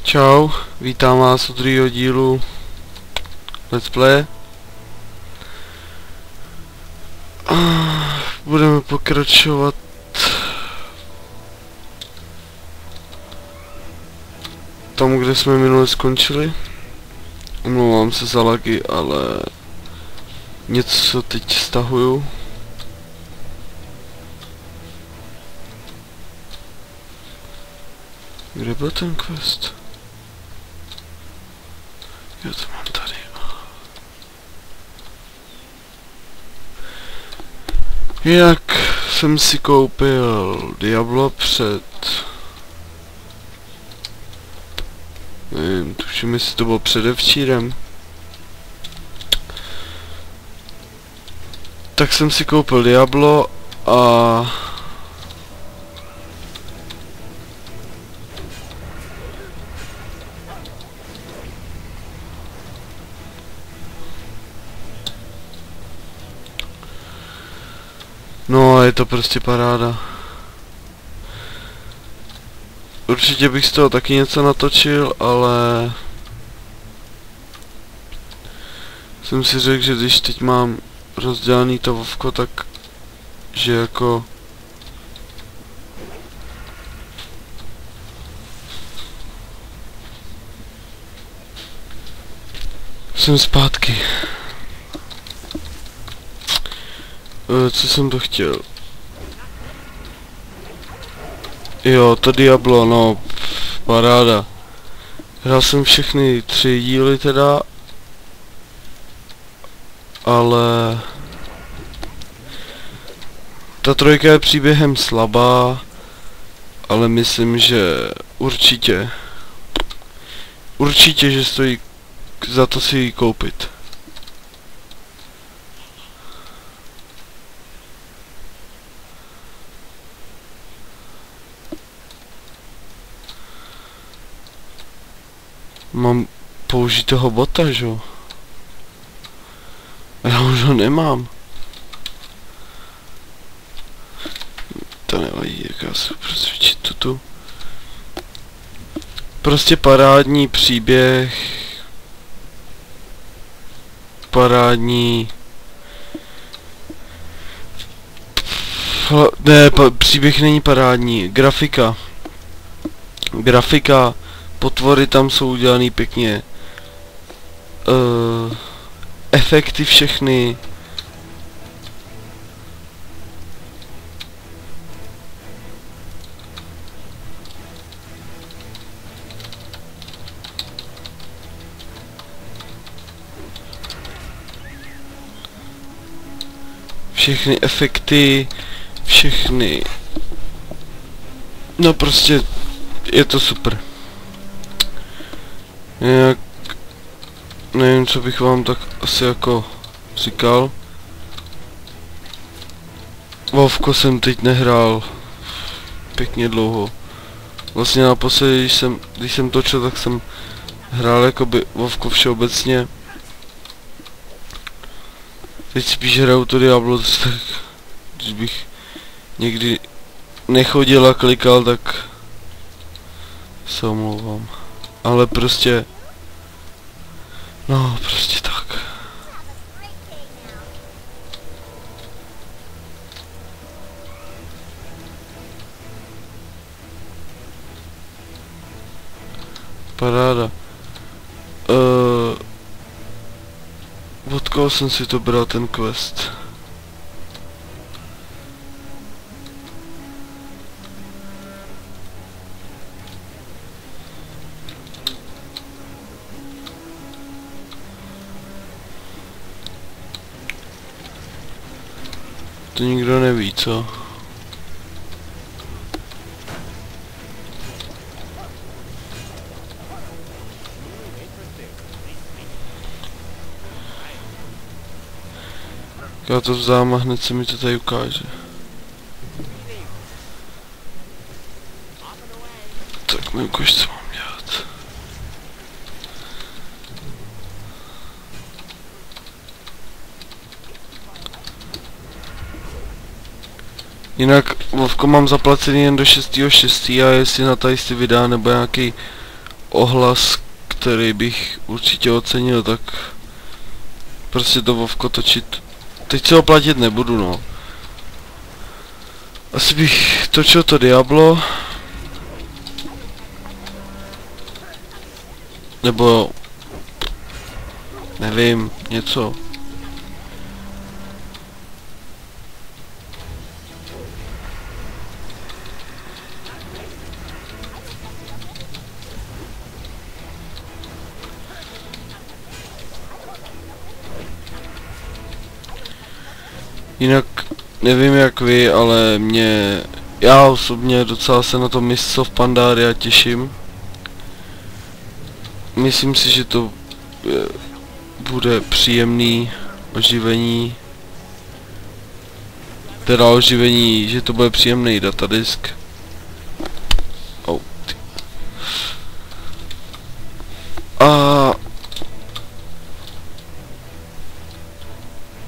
Čau, vítám vás u druhého dílu Let's Play. Budeme pokračovat tam, kde jsme minule skončili. Omlouvám se za lagy, ale něco teď stahuju. Kde byl ten quest? Jo, to mám tady. Jak jsem si koupil Diablo před... nevím, tuším, jestli to bylo předevčírem. Tak jsem si koupil Diablo a... no, je to prostě paráda. Určitě bych z toho taky něco natočil, ale... jsem si řekl, že když teď mám rozdělaný to Vovko, tak... že jako... jsem zpátky. Co jsem to chtěl? Jo, to Diablo, no, paráda. Hrál jsem všechny 3 díly teda, ale... ta trojka je příběhem slabá, ale myslím, že určitě, že stojí za to si ji koupit. Mám použít toho bota, že? Já už ho nemám. To nevadí, jak já se přesvědčit tuto. Prostě parádní příběh. Parádní... ne, příběh není parádní. Grafika. Potvory tam jsou udělaný pěkně. Efekty všechny. Všechny efekty, všechny... no prostě je to super. Jak... nevím, co bych vám tak asi jako říkal. Vovko jsem teď nehrál pěkně dlouho. Vlastně naposledy, když jsem točil, tak jsem hrál jakoby Vovko všeobecně. Teď spíš hraju to Diablo, tak když bych někdy nechodil a klikal, tak se omlouvám. Ale prostě... no, prostě tak. Paráda. Od koho jsem si to bral ten quest? To nikdo neví, co? Já to vzdám a hned se mi to tady ukáže. Tak mi ukáž, co mám dělat. Jinak Vovko mám zaplacený jen do 6.6. a jestli na tady si vydá nebo nějaký ohlas, který bych určitě ocenil, tak prostě to Vovko točit. Teď se ho platit nebudu, no. Asi bych točil to Diablo. Nebo nevím, něco. Jinak nevím jak vy, ale já osobně docela se na to Mists of Pandaria těším. Myslím si, že to bude příjemný oživení. Teda oživení, že to bude příjemný datadisk. Oh. A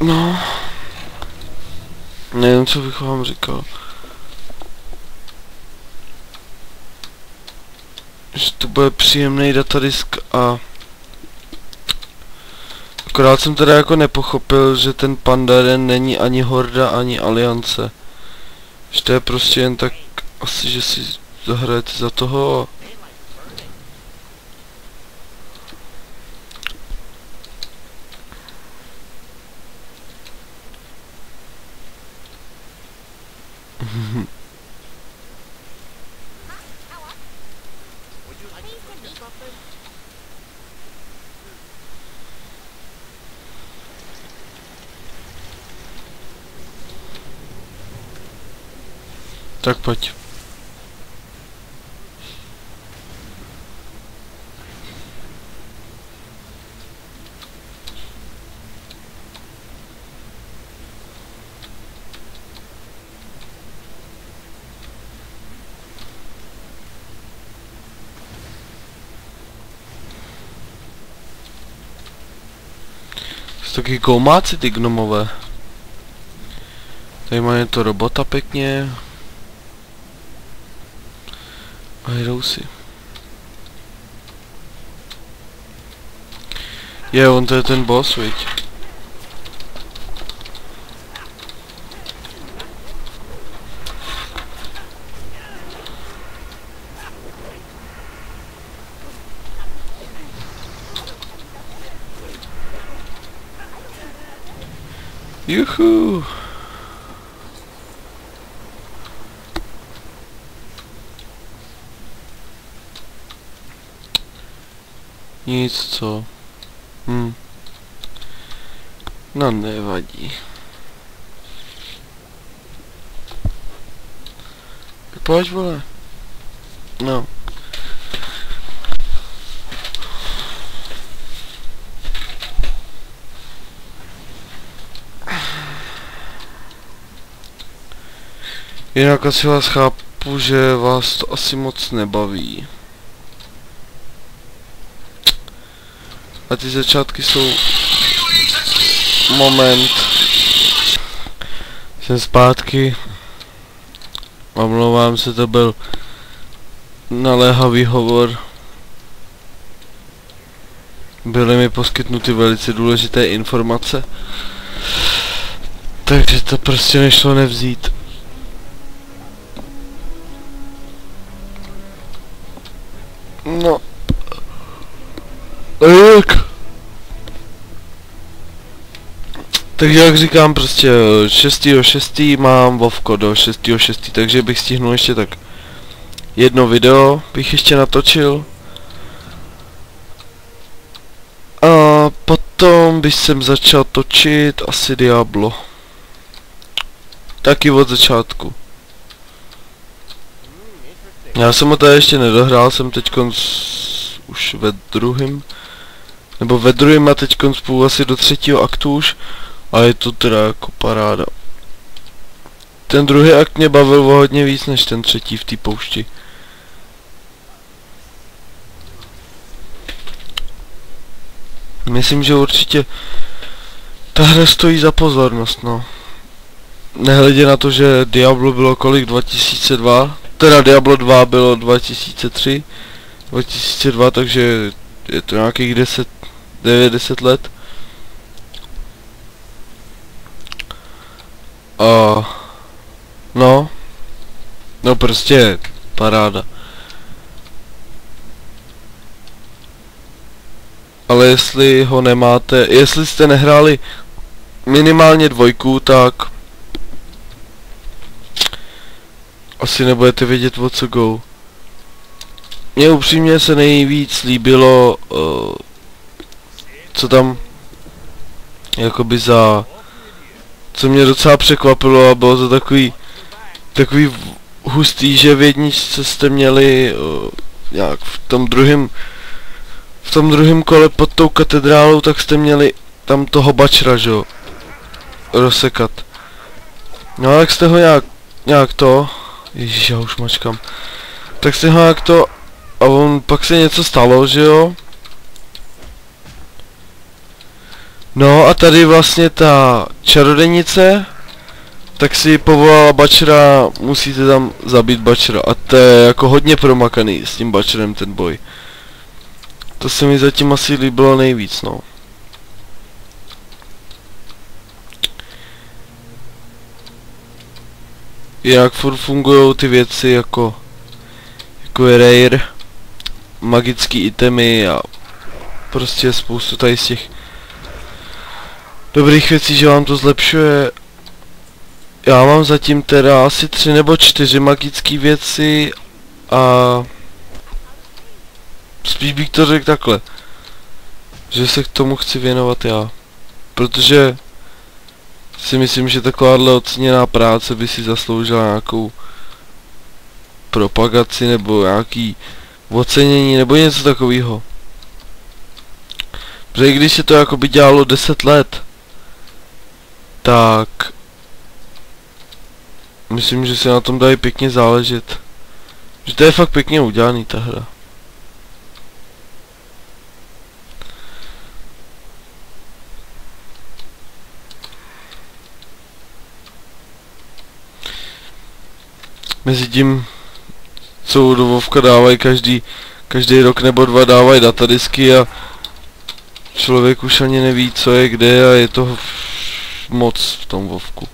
no, nevím, co bych vám říkal. Že to bude příjemný datadisk a akorát jsem teda jako nepochopil, že ten Pandaren není ani Horda, ani Aliance. Že to je prostě jen tak asi, že si zahrajete za toho. Tak pojď. Jsou taky koumáci ty gnomové. Tady mají to robota pěkně. A jdou si. On to je ten boss, viď? Juhu. Nic, co? No nevadí. Pojď, vole. No. Jinak asi vás chápu, že vás to asi moc nebaví. A ty začátky jsou... Moment. Jsem zpátky. Omlouvám se, to byl naléhavý hovor. Byly mi poskytnuty velice důležité informace. Takže to prostě nešlo nevzít. No. Takže jak říkám, prostě 6.6. mám Vovko do 6.6. takže bych stihnul ještě tak jedno video, bych ještě natočil. A potom bych jsem začal točit asi Diablo. Taky od začátku. Já jsem ho tady ještě nedohrál, jsem teďkonc už ve druhém. Nebo ve druhém a teďkonc půl asi do 3. aktu už. A je to teda jako paráda. Ten druhý akt mě bavil o hodně víc než ten třetí v té poušti. Myslím, že určitě ta hra stojí za pozornost, no. Nehledě na to, že Diablo bylo kolik 2002, teda Diablo 2 bylo 2003, 2002, takže je to nějakých 9-10 let. A no prostě paráda. Ale jestli ho nemáte, jestli jste nehráli minimálně 2, tak asi nebudete vědět, o co go. Mně upřímně se nejvíc líbilo, co tam jakoby co mě docela překvapilo a bylo to takový hustý, že v jedničce jste měli nějak v tom druhém kole pod tou katedrálou, tak jste měli tam toho bačra, že jo, rozsekat. No a jak jste ho nějak to, ježiš, já už mačkám, tak jste ho nějak to, a on pak se něco stalo, že jo. No a tady vlastně ta čarodějnice, tak si povolala bačera, musíte tam zabít bačera a to je jako hodně promakaný s tím bačerem ten boj. To se mi zatím asi líbilo nejvíc, no. Jak furt fungujou ty věci jako je rare, magický itemy a prostě spoustu tady z těch dobrých věcí, že vám to zlepšuje. Já mám zatím teda asi 3 nebo 4 magické věci a spíš bych to řekl takhle, že se k tomu chci věnovat já, protože si myslím, že takováhle oceněná práce by si zasloužila nějakou propagaci nebo nějaký ocenění nebo něco takového. Protože když se to jakoby dělalo 10 let, tak myslím, že se na tom dají pěkně záležet. Že to je fakt pěkně udělaný ta hra. Mezitím, co do Vovka dávají každý rok nebo 2 dávají datadisky a člověk už ani neví, co je kde a je toho moc v tom Vovku.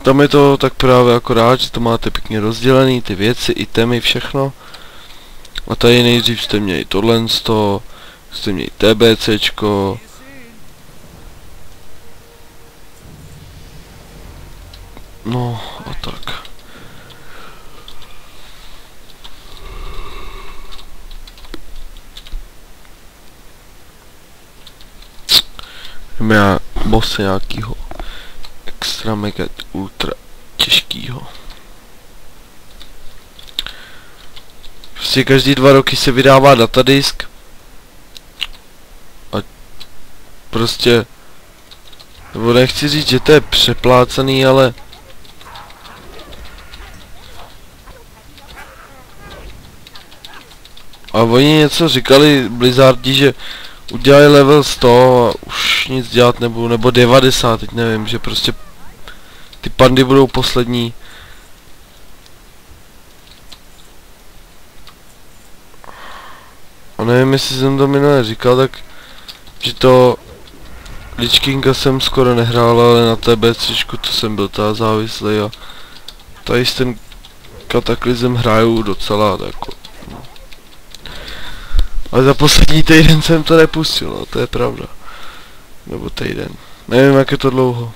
Tam je to tak právě akorát, že to máte pěkně rozdělený, ty věci, itemy, všechno. A tady nejdřív jste měli tohle, jste měli TBCčko. No a tak. Jdeme na bosse nějakýho extra mega ultra těžkýho. Prostě každý 2 roky se vydává datadisk a prostě, nebo nechci říct, že to je přeplácený, ale a oni něco říkali Blizzardi, že udělají level 100 a už nic dělat nebudou, nebo 90, teď nevím, že prostě ty pandy budou poslední. A nevím, jestli jsem to minule říkal, tak že to Lich Kinga jsem skoro nehrál, ale na TBCčku to jsem byl ta závislý a tady s ten Kataklysm hraju docela jako. Ale za poslední týden jsem to nepustil, no, to je pravda. Nebo týden. Nevím, jak je to dlouho.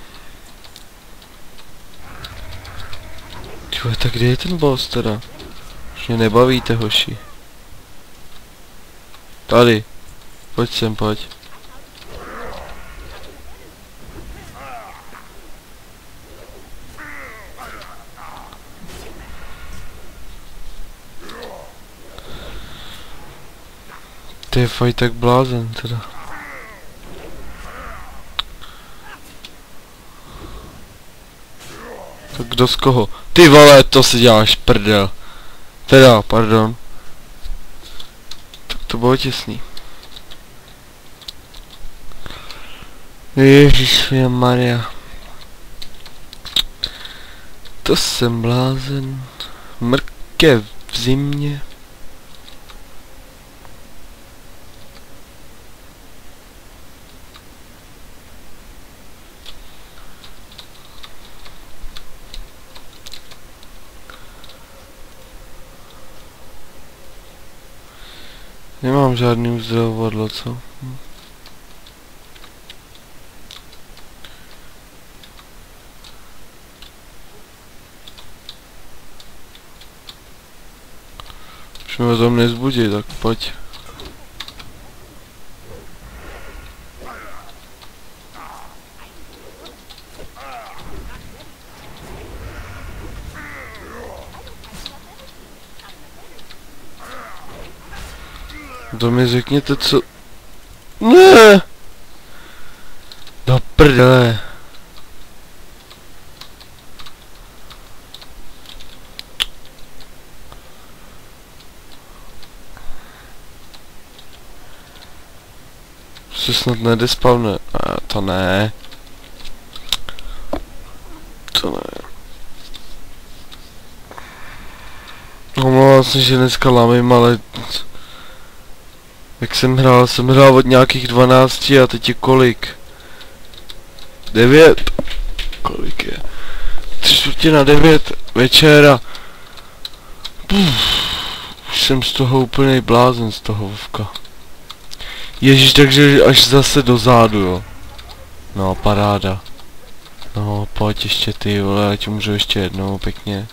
Čuj, tak kde je ten boss teda? Už mě nebavíte, hoši. Tady. Pojď sem, pojď. To je fakt tak blázen teda. Tak kdo z koho? Ty vole, to si děláš prdel. Teda, pardon. Tak to bylo těsný. Ježišmarja. To jsem blázen. Mrkev v zimě. Nemám žádný uzdravovadlo, co? Už mě o tom nezbudí, tak pojď. To mi řekněte, co... Ne! Do prdele. Se snad nedespavne. To ne. To ne. Omlouvám se, že dneska lamím, ale... Jak jsem hrál od nějakých 12 a teď je kolik? 9? Kolik je? 8:45 večera. Už jsem z toho úplnej blázen, z toho Vovka. Ježíš, takže až zase do zádu, jo. No, paráda. No, pojď ještě ty, vole, ať můžu ještě jednou, pěkně.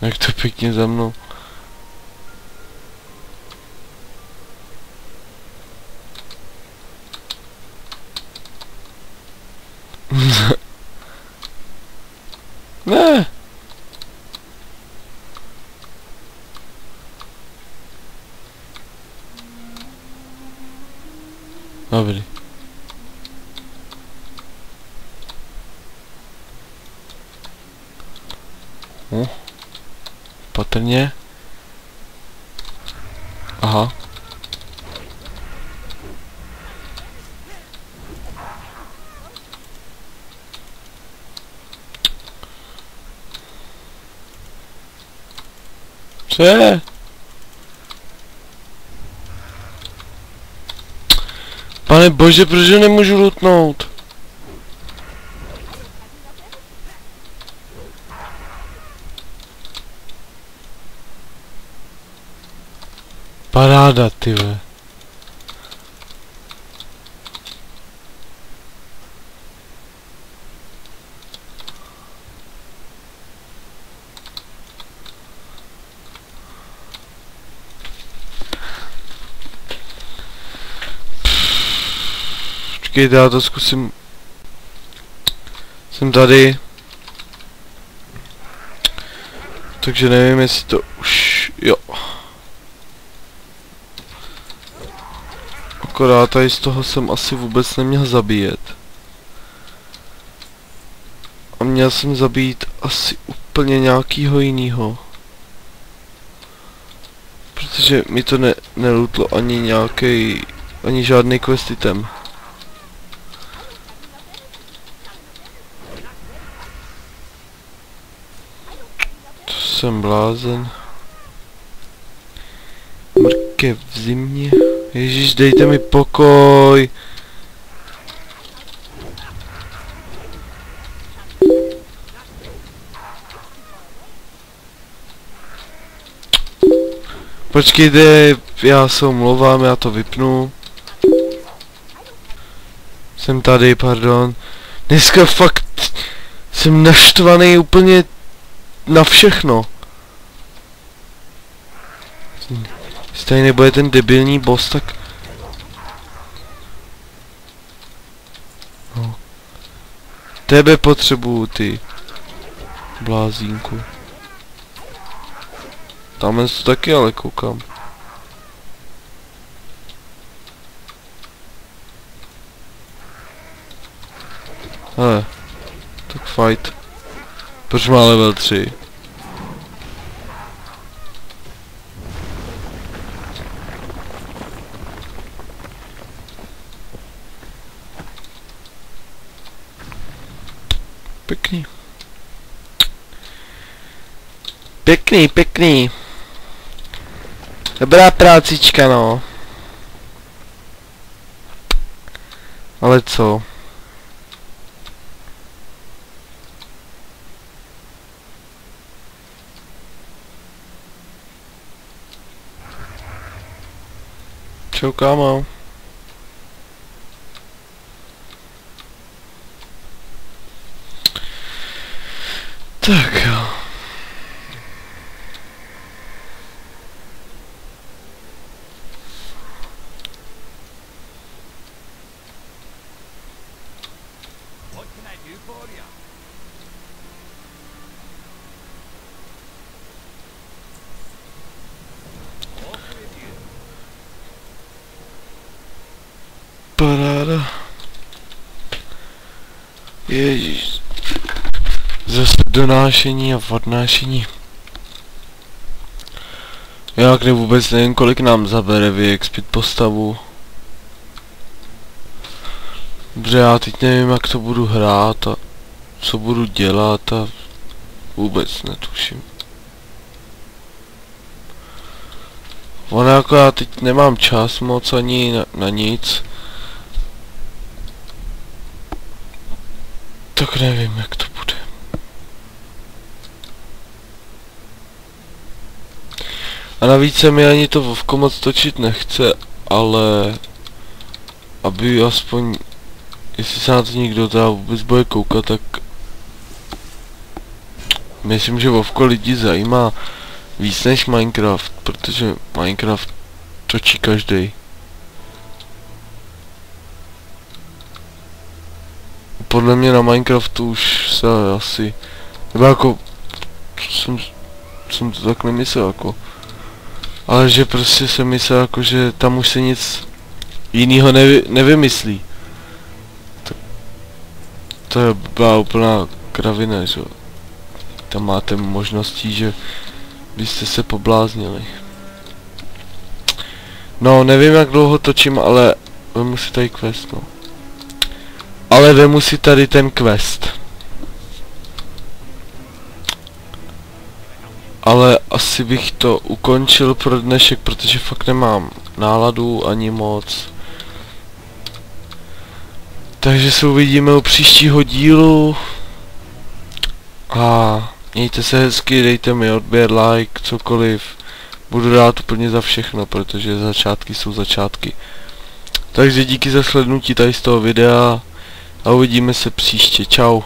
Jak to pěkně za mnou. Ne. Dobrý. Patrně. Aha. Co je? Pane bože, proč nemůžu lutnout? Paráda, ty ve. Počkejte, já to zkusím. Jsem tady. Takže nevím, jestli to už... Jo. Akorát tady z toho jsem asi vůbec neměl zabíjet. A měl jsem zabít asi úplně nějakýho jinýho. Protože mi to nelutlo ani nějaký, ani žádný quest item. To jsem blázen. Mrkev v zimě. Ježíš, dejte mi pokoj. Počkejte, já se omlouvám, já to vypnu. Jsem tady, pardon. Dneska fakt jsem naštvaný úplně na všechno. Jestli tady nebude ten debilní boss, tak... No. Tebe potřebuju, ty. Blázínku. Tamhle to taky ale koukám. Hele. Tak fight. Proč má level 3? Pěkný. Pěkný, pěkný. Dobrá prácička, no. Ale co? Čau, kámo. Tak jo. Paráda. Ježíš. Zase donášení a odnášení. Já kde vůbec nevím, kolik nám zabere vyexpit postavu. Dobře, já teď nevím, jak to budu hrát a co budu dělat a vůbec netuším. Ono jako já teď nemám čas moc ani na nic. Tak nevím, jak to bude. A navíc se mi ani to Vovko moc točit nechce, ale aby aspoň, jestli se na to někdo teda vůbec bude koukat, tak myslím, že Vovko lidi zajímá víc než Minecraft, protože Minecraft točí každý. Podle mě na Minecraftu už se asi, nebo jako, jsem to tak nemyslel jako, ale že prostě jsem myslel jako, že tam už se nic jinýho nevymyslí. To je byla úplná kravina, že jo. Tam máte možností, že byste se pobláznili. No, nevím jak dlouho točím, ale vemu si tady quest, no. Ale vemu si tady ten quest. Ale asi bych to ukončil pro dnešek, protože fakt nemám náladu ani moc. Takže se uvidíme u příštího dílu. A mějte se hezky, dejte mi odběr, like, cokoliv. Budu rád úplně za všechno, protože začátky jsou začátky. Takže díky za slednutí tady z toho videa a uvidíme se příště. Čau.